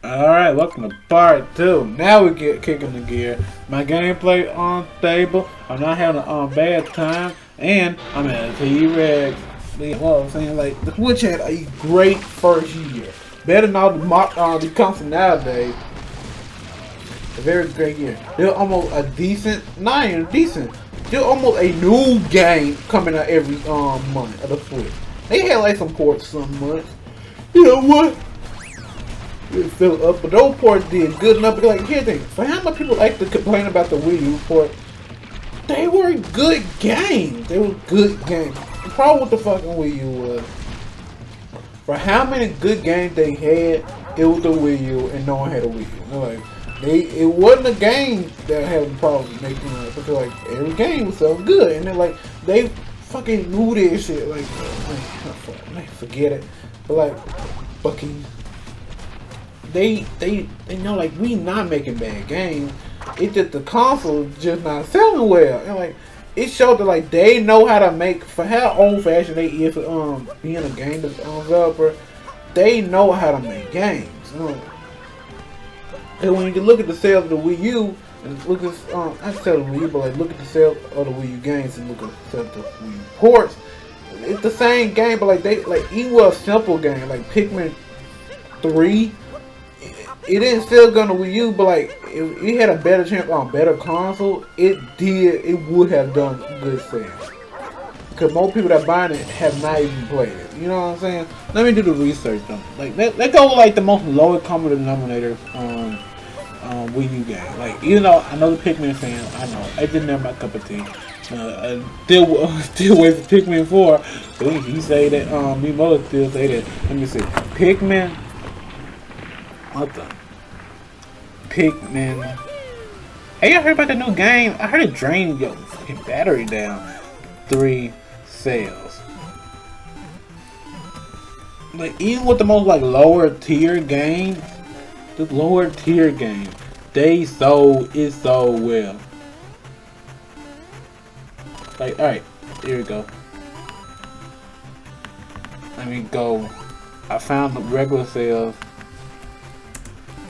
Alright, welcome to part 2. Now we get kicking the gear. My gameplay unstable. I'm not having a bad time. And I'm at a T-Rex. Well, I'm saying, like, the Switch had a great first year. Better than all the consoles nowadays. A very great year. They're almost a decent, not even decent. They're almost a new game coming out every month of the Switch. They had like some ports some months. You know what? It filled up, but those ports did good enough. Like, here's the thing: for how much people like to complain about the Wii U port, they were good games. They were good games. The problem with the fucking Wii U was, for how many good games they had, it was the Wii U, and no one had a Wii U. They're like, it wasn't a game that had a problem making it, because like every game was so good, and they're like, they fucking knew this shit. Like, forget it. But like, fucking. They know, like, we not making bad games. It's just the console just not selling well. And like, it showed that like they know how to make, for how old fashioned they is being a game developer, they know how to make games. And when you can look at the sales of the Wii U and look at I sell the Wii U, but like look at the sales of the Wii U games and look at the sales of the Wii U ports, it's the same game, but like they like even with a simple game like Pikmin 3. It didn't sell good on the Wii U, but like if it had a better chance on better console, it would have done good sales. Because most people that buying it have not even played it. You know what I'm saying? Let me do the research though. Like let's go with like the most lowest common denominator on Wii U game. Like, even though I know the Pikmin fan, I know it didn't have my cup of tea. Still wait for Pikmin 4. But he say that me mother still say that. Let me see. Pikmin. What the? Pikmin. Hey, y'all heard about the new game? I heard it drained your fucking battery down. 3 sales. Like, even with the most like lower tier games, the lower tier games, they sold it so well. Like, alright, here we go. Let me go. I found the regular sales.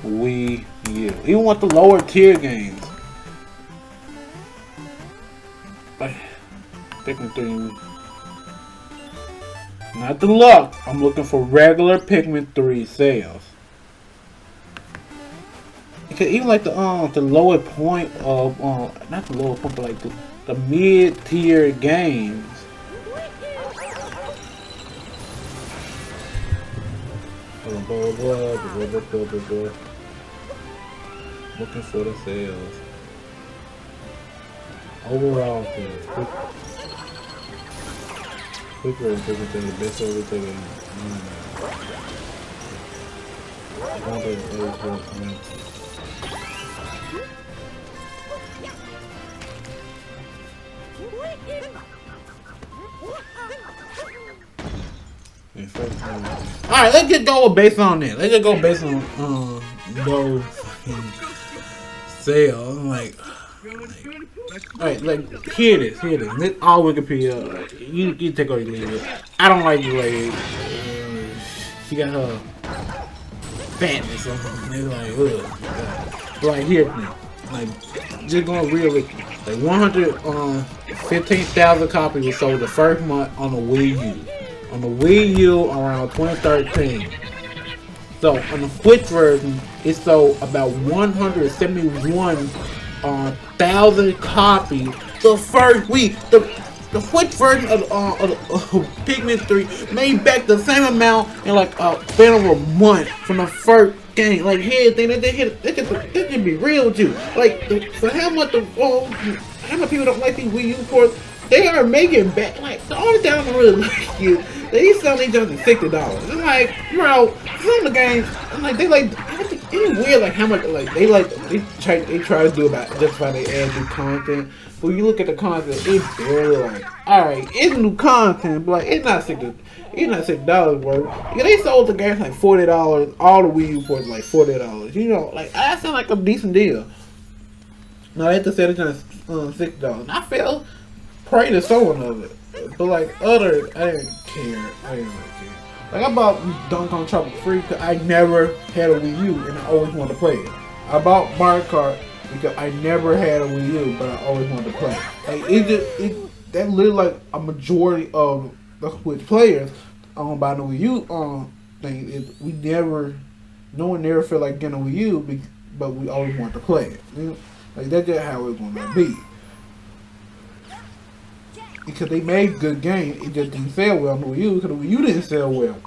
Wii U. Even with the lower tier games. Like, Pikmin 3. Not deluxe. I'm looking for regular Pikmin 3 sales. Because even like the lower point of not the lower point, but like the mid tier games. Looking for the sales. Overall sales. Quick rate everything, the best everything. Alright, let's just go based on that. Let's just go based on those sales. Alright, like here it is. This all Wikipedia. Like, you take all your leave. I don't like the way she got her fatness on her. It's like, ugh. But like here, like just going real with you. Like 115,000 copies were sold the first month on the Wii U. On the Wii U around 2013. So on the Switch version, it sold about 171,000 copies the first week. The Switch version of Pikmin 3 made back the same amount in like a span of a month from the first game. Like, here, thing that they can be real with you. Like, for how much how much people don't like these Wii U ports, they are making back. Like, the only thing I don't really like is they sell these just $60. It's like, bro, some of the games, I'm like, they like, it's weird like how much like they try to do about justify they add new content. But when you look at the content, it's barely like, alright, it's new content, but like it's not $60 worth. Yeah, they sold the game like $40. All the Wii U ports like $40. You know, like that sound like a decent deal. Now they have to sell it just $60. And I feel prey to someone of it. But like other, I didn't care. I didn't really care. Like I bought Donkey Kong Tropical Free because I never had a Wii U and I always wanted to play it. I bought Mario Kart because I never had a Wii U, but I always wanted to play it. Like that literally like a majority of the Switch players by the Wii U thing. No one never felt like getting a Wii U, but we always wanted to play it. You know? Like that's just how it's gonna be. Because they made good games, it just didn't sell well on the Wii U because the Wii U didn't sell well.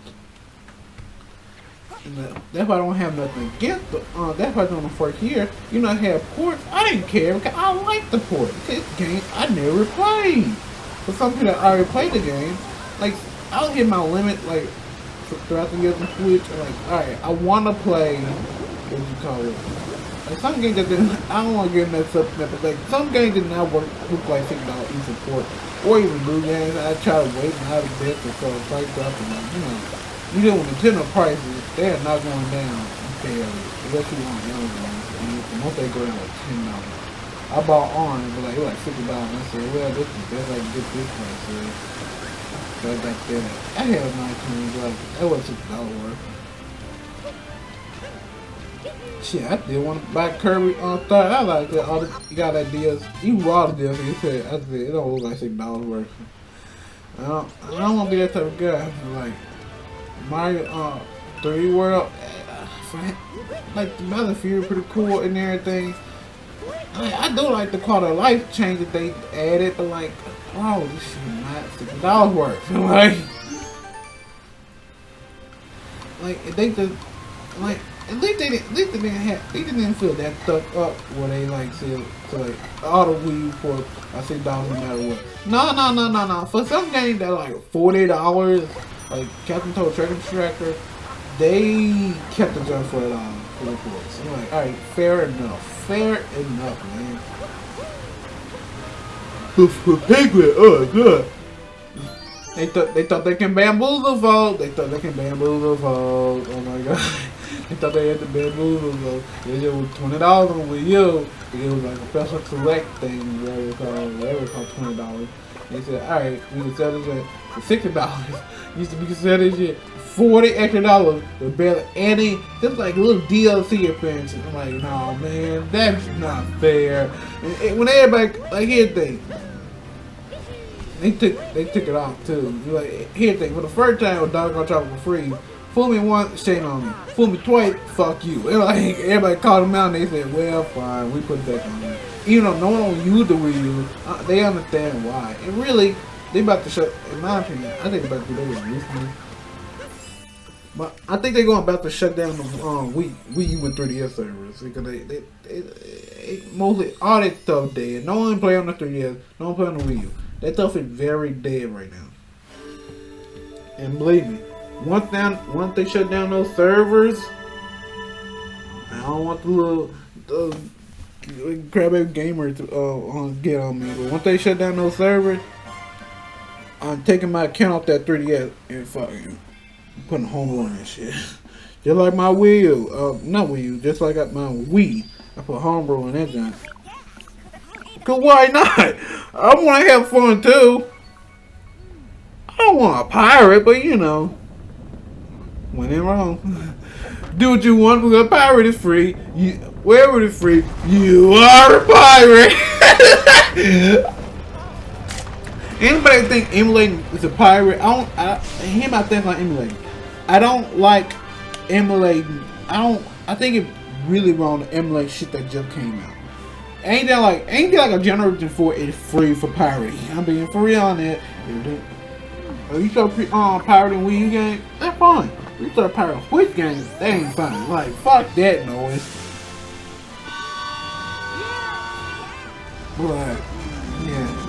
And that's why I don't have nothing against the. That's why during the first year, I had ports. I didn't care because I liked the port. Because it's games I never played. For some people that already played the game, like I'll hit my limit like throughout the years on Switch. And like, alright, I want to play. What do you call it? Like some games that didn't. I don't want to get messed up, but like some games did not look like $6 each support. Or even blue games, I try to wait and have a bit before the price up and you know when Nintendo prices, they are not going down fairly. Unless you want young ones. And once they go down like $10. I bought Orange, but like it was like $50 and I said, well this is best I can get this price. But back then I had a nice one, but that was $6 worth. Shit, I did want to buy Kirby on third. I like that. You got that deals. You raw the deals. I said it don't look like $6 worth. I don't want to be that type of guy. Like Mario 3D World, like the Battlefield, pretty cool and everything. I do like the quality of life change that they added, but like, wow, this shit not $6 worth. Like they just like. At least they didn't feel that stuck up where they like said to like all the Wii U for $6 no matter what. No. For some games that like $40, like Captain Toad Treasure Extractor, they kept the jump for $4. So I'm like, alright, fair enough, man. Piglet, oh good. They thought they can bamboozle folks. Oh my god. They thought they had the bamboozle though. It was $20 on Wii U. It was like a special select thing, whatever called $20. They said, alright, we can sell this for $60. Used to be considered shit $40 extra with barely any, just like little DLC appearances. I'm like, nah man, that's not fair. And when everybody, like here's the thing. They took it off too. Like here's the thing, for the first time with Donkey Kong Tropical Free, fool me once, shame on me. Fool me twice, fuck you. And like everybody called them out and they said, well fine, we put that on there. Even though no one used the Wii U, they understand why. And really, they about to shut, in my opinion, I think about to do that recently. But I think they're about to shut down the Wii U and 3DS servers because they mostly all that stuff dead. No one play on the 3DS, no one play on the Wii U. That stuff is very dead right now. And believe me, once they shut down those servers, I don't want the little crybaby gamer to get on me. But once they shut down those servers, I'm taking my account off that 3DS and fucking putting home on that shit. Just like my Wii U, not Wii U, just like my Wii. I put homebrew on that junk. Cause why not? I want to have fun too. I don't want to pirate, but you know, when in wrong. Do what you want because a pirate is free. Wherever it's free, you are a pirate. Anybody think emulating is a pirate? Hear my things like emulating. I don't like emulating. I think it's really wrong to emulate shit that just came out. Ain't that like a Generation 4 is free for pirating? I'm being for real on that. If you start pirating Wii U games, that's fine. If you start pirating Switch games, that ain't fine. Like fuck that noise. But yeah.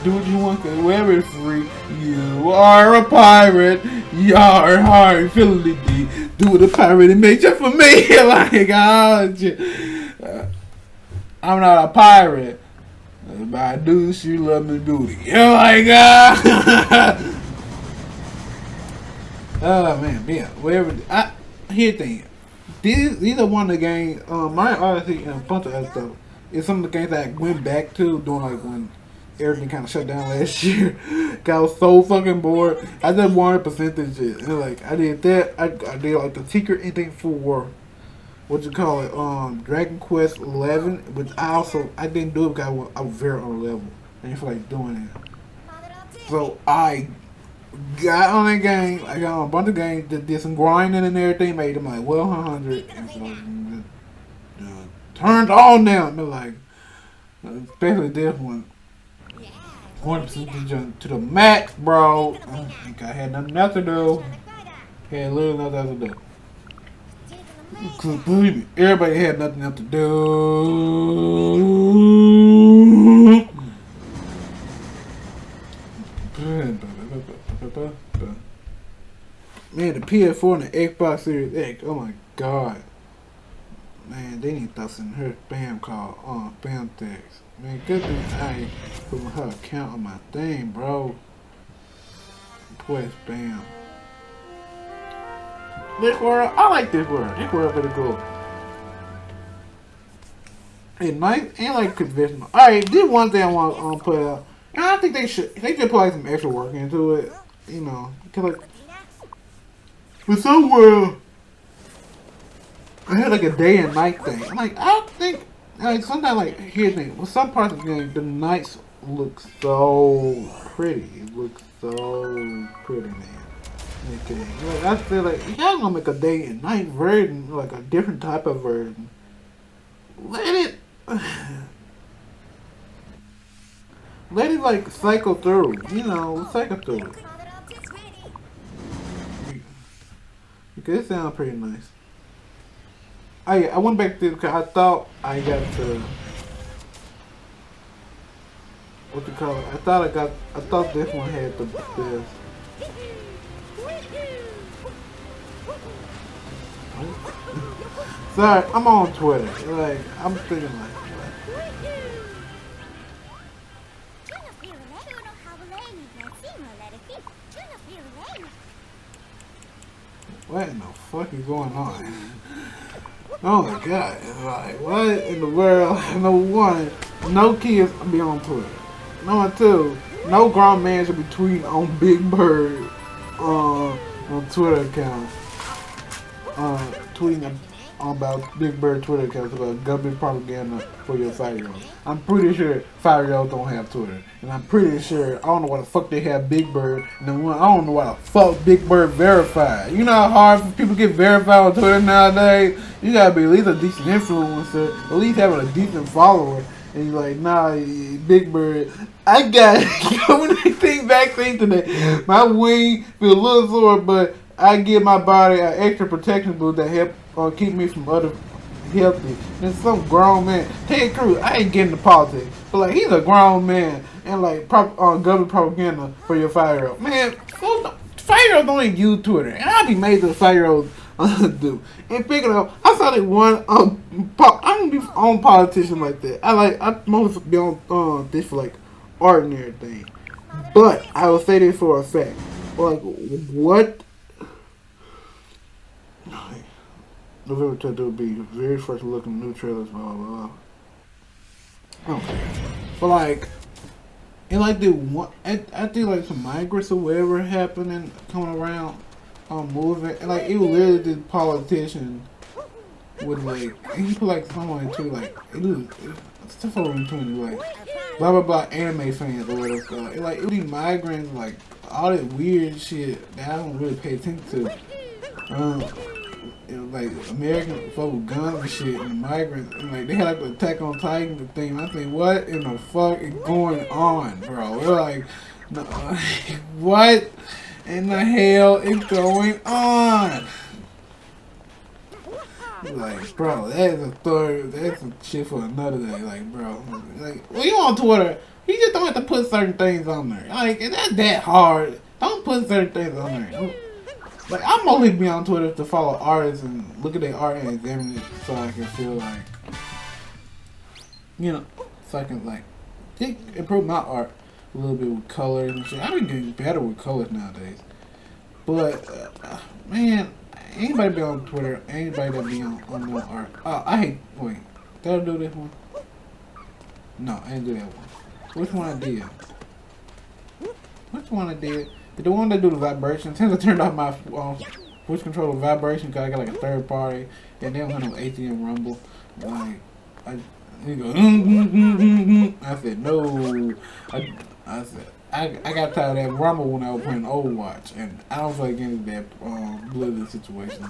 Do what you want, cause wherever it's free, you are a pirate. Yar hard, fiddly dee. Do what a pirate makes it for me. Like, oh shit. I'm not a pirate, but I do she love me booty. Oh my god. Oh man, yeah. Whatever. Here's the thing. These are one of the games. Mario Odyssey and a bunch of other stuff. It's some of the games that I went back to during like when everything kind of shut down last year. I was so fucking bored. I just wanted percentages, and like I did that. I did like the secret ending for what you call it, Dragon Quest 11, which I didn't do it because I was very on the level. I didn't feel like doing it. So I got on that game. I got on a bunch of games that did some grinding and everything, made them like well 100. And so turned on now. And they're like, especially this one. 100% to the max, bro. I think I had nothing else to do. Had literally nothing else to do. Cause believe me, everybody had nothing else to do. Man, the PS4 and the Xbox Series X, oh my god. Man, they need to send her spam call on spam text. Man, good thing I put her account on my thing, bro. Boy, spam. This world, I like this world. This world pretty cool. It's nice and like conventional. Alright, this one thing I want to put out. And I think they should put like some extra work into it. You know, cause like with some world, I had like a day and night thing. I'm like, I don't think like sometimes like here's the thing. With some parts of the game, the nights look so pretty. It looks so pretty, man. Okay. Like, I feel like y'all gonna make a day and night version, like a different type of version. Let it like cycle through, you know, cycle through. Because it sounds pretty nice. I went back to because I thought I got the what you call it? I thought this one had the best. Sorry, I'm on Twitter. Like, I'm thinking like, what in the fuck is going on? Oh my god, it's like, what in the world? Number one, no kids be on Twitter. Number two, no grown man should be tweeting on Big Bird on Twitter account. Tweeting about Big Bird Twitter accounts about government propaganda for your 5-year-olds. I'm pretty sure 5-year-olds don't have Twitter. And I'm pretty sure, I don't know why the fuck they have Big Bird. And then I don't know why the fuck Big Bird verified. You know how hard for people to get verified on Twitter nowadays? You gotta be at least a decent influencer, at least having a decent follower. And you're like, nah, Big Bird, I got when I think vaccine today, my wing feel a little sore, but I give my body an extra protection boost that help keep me from other healthy. And some grown man, Ted Cruz, I ain't getting into politics, but like he's a grown man and like government propaganda for your 5-year-old. Man, 5-year-olds don't even use Twitter, and I'd be made to 5-year-olds do. And picking up, I saw that one. I don't be on politicians like that. I mostly be on this for like art and everything. But I will say this for a fact. Like what? November 10th will be very first look in new trailers, blah blah blah. Okay. But like, and like the one, I think like some migrants or whatever happening coming around, moving, and like it was literally this politician with like, and he put like someone into like it was stuff over in between like blah blah blah anime fans or whatever. And like it was these migrants like all that weird shit that I don't really pay attention to. It was like American folk with guns and shit and migrants and like they had like the Attack on Titan thing. I think what in the fuck is going on, bro? We're like, no, what in the hell is going on? Like, bro, that's a shit for another day. Like, bro, like, when you on Twitter, you just don't have to put certain things on there. Like, it's not that hard. Don't put certain things on there. Like, I'm only be on Twitter to follow artists and look at their art and examine it so I can feel like, you know, so I can like improve my art a little bit with colors and shit. I've been getting better with colors nowadays. But, man, anybody be on Twitter, anybody that be on no art. Oh, I hate, wait, did I do this one? No, I didn't do that one. Which one I did? Which one I did? The one that do the vibration. Since I turned off my push controller vibration because I got like a third party and they don't have no ATM rumble. Like, he go, I said, no. I said, I got tired of that rumble when I was playing Overwatch, and I don't feel like getting into that Blizzard situation.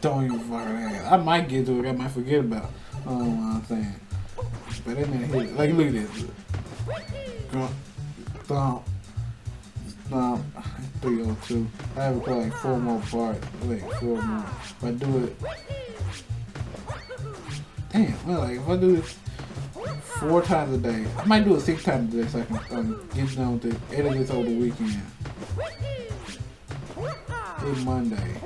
Don't even fucking ask. I might get to it, I might forget about what I'm saying. But that man hit, like, look at this. Stomp. 302. I have to play like 4 more parts. Wait, 4 more. If I do it. Damn, well, like, if I do this 4 times a day, I might do it 6 times a day so I can get done with it. Edit this over the weekend. It's Monday.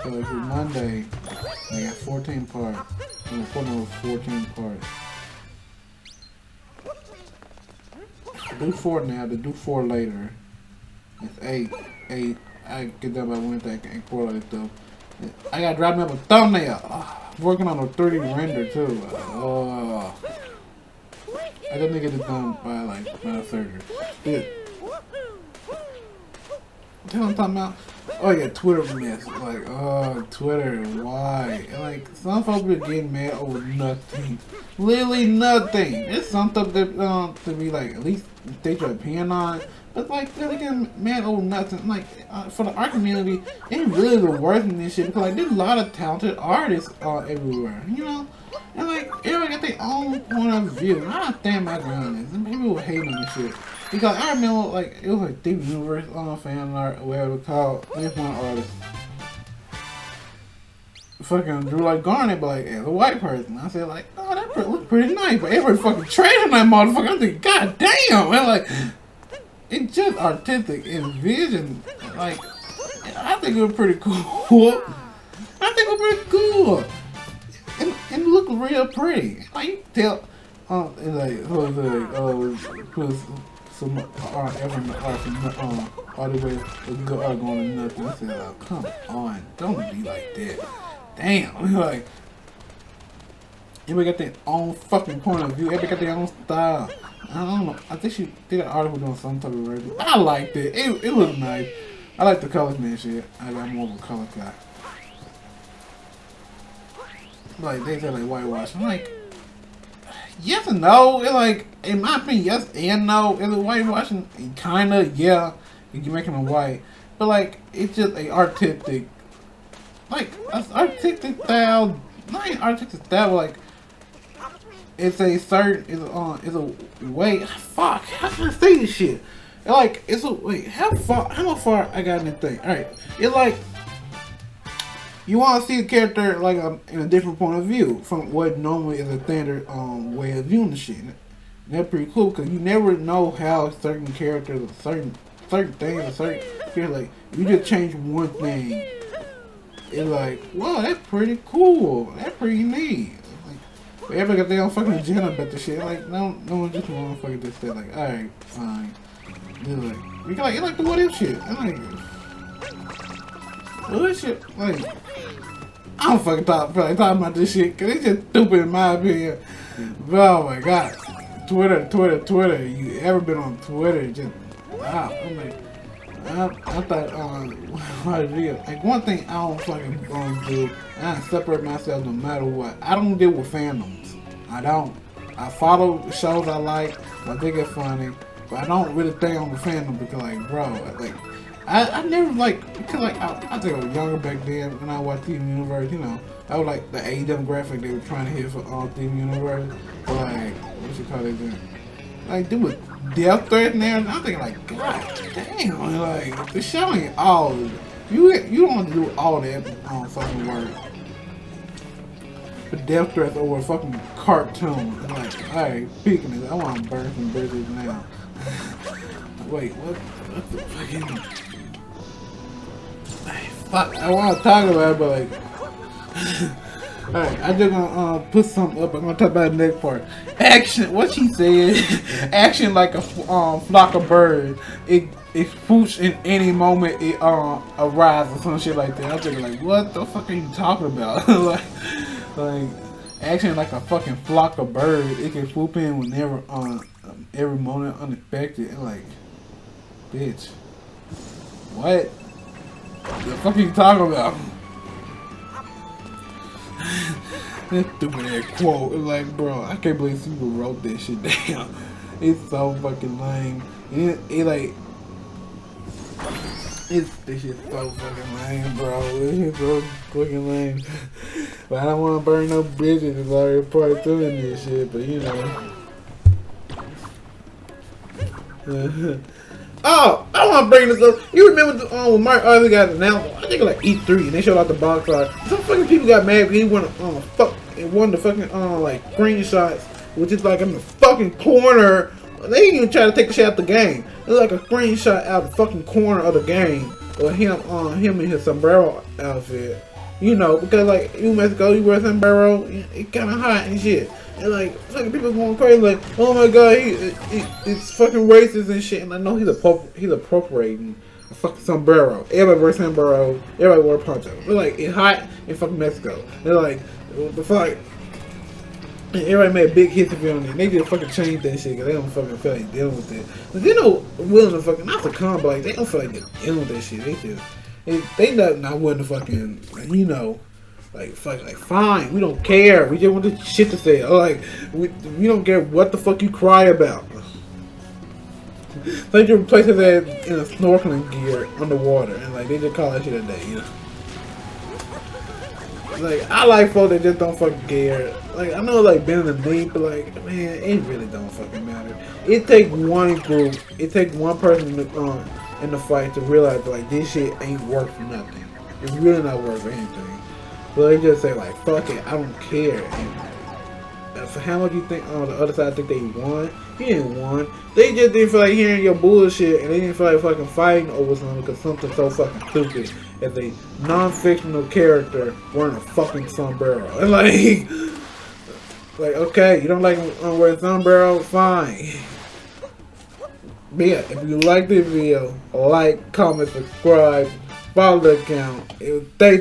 So if it's Monday, I got 14 parts. I'm putting over 14 parts. Do 4 now, to do 4 later. It's 8. I get done by Wednesday, I can import all this stuff. I gotta drop me up a thumbnail. I'm working on a 3D render too. I gotta get it done by like my surgery. Yeah. Tell what I'm talking about? Oh yeah, Twitter mess. Like, Twitter, why? Like, some folks are getting mad over nothing. Literally nothing. It's something that to be like, at least state your opinion on. But like, they're getting mad over nothing. Like, for the art community, it's really the worst in this shit because like, there's a lot of talented artists everywhere, you know? And like, everybody got their own point of view. I understand my ground is. People were hating on this shit. Because I remember, like, it was like Deep Universe fan art, or whatever it's called. There's one artist. Fucking drew like Garnet, but like, as a white person. I said, like, oh, that look pretty nice. But everybody fucking trashing that motherfucker. I'm thinking, god damn. And like, it's just artistic and vision. Like, I think it was pretty cool. I think it was pretty cool. And look real pretty. Like, you tell, it's like, put some all the way good art going to nothing. I said, oh, come on, don't be like that. Damn, like, everybody got their own fucking point of view. Everybody got their own style. I don't know. I think she did an article doing some type of review. I liked it. It looked nice. I like the colors and shit. I got more of a color guy. Like, they said like whitewash. I'm like, yes and no. It's like, in my opinion, yes and no. Is it whitewashing? Kinda, yeah. You're making them white. But like, it's just a artistic, like, artistic style. Not an artistic style, like, it's a certain, it's a way, fuck, how can I say this shit? Like, it's a, wait, how far I got in this thing? Alright, it's like, you want to see a character like in a different point of view from what normally is a standard way of viewing the shit. And that's pretty cool because you never know how certain characters, certain things, or certain like you just change one thing. It's like, wow, that's pretty cool. That's pretty neat. Like, everybody got their own fucking agenda about the shit. Like, no one just motherfucker just said like, all right, fine. They're like, you like, it's like the what if shit. I'm like, what shit? Like, I don't fucking talk about this shit because it's just stupid in my opinion. But oh my god, Twitter. You ever been on Twitter? Just wow. I'm like, I thought what it is. Like one thing I don't fucking gonna do, I separate myself no matter what. I don't deal with fandoms. I don't. I follow the shows I like. I think it's funny, but I don't really think on the fandom because like, bro, like. I never like, because like, I think I was younger back then when I watched TV Universe, you know, I was like the A demographic they were trying to hit for all TV Universe, but like, what you call it then? Like, there was death threats in there, and I'm thinking like, god damn, like, the show ain't all, you don't want to do all that fucking work. The death threats over a fucking cartoon, like, alright, speaking of this, I want to burn some bridges now. Wait, what the fucking... Fuck, I want to talk about it, but like... Alright, I'm just gonna put something up. I'm gonna talk about the next part. Action, what she said, action like a flock of birds. It swoosh in any moment it arrives or some shit like that. I'm thinking like, what the fuck are you talking about? like, acting like a fucking flock of birds. It can swoop in whenever every moment unexpected. And like, bitch, what the fuck are you talking about? That stupid ass quote. It's like, bro, I can't believe people wrote that shit down. It's so fucking lame. It like, this shit's so fucking lame, bro. This shit's so fucking lame. But I don't want to burn no bridges. It's already part 2 in this shit, but you know. Oh, I want to bring this up. You remember when Mark Odyssey got announced? I think like E3, and they showed out the box art. Some fucking people got mad because he wanted one of the fucking like screenshots, which is like in the fucking corner. They didn't even try to take the shit out the game. It was like a screenshot out the fucking corner of the game of him in his sombrero outfit. You know, because like in Mexico, you wear a sombrero, it's kind of hot and shit. And like fucking people going crazy, like, oh my god, it's fucking racist and shit. And I know he's appropriating a fucking sombrero. Everybody wears sombrero. Everybody wear poncho. They're like, it's hot in fucking Mexico. They're like, what the fuck? And everybody made a big hit on it. And they just fucking changed that shit because they don't fucking feel like dealing with it. But they know willing to fucking, not to come, but like, they don't feel like dealing with that shit. They not willing to fucking, you know, like fucking, like, fine, we don't care. We just want the shit to say. Or like, we don't care what the fuck you cry about. So you replace his ass in a snorkeling gear underwater, and like they just call that shit a day, you know. Like, I like folks that just don't fucking care. Like, I know, like, being in the knee, but like, man, it really don't fucking matter. It takes one group, it takes one person in the fight to realize like this shit ain't worth nothing. It's really not worth anything. So they just say like, fuck it, I don't care. And for how much you think on the other side think they won? You didn't won. They just didn't feel like hearing your bullshit, and they didn't feel like fucking fighting over something because something so fucking stupid as a non-fictional character wearing a fucking sombrero. And like okay, you don't like wearing sombrero? Fine. But yeah, if you like this video, like, comment, subscribe, follow the account. Thank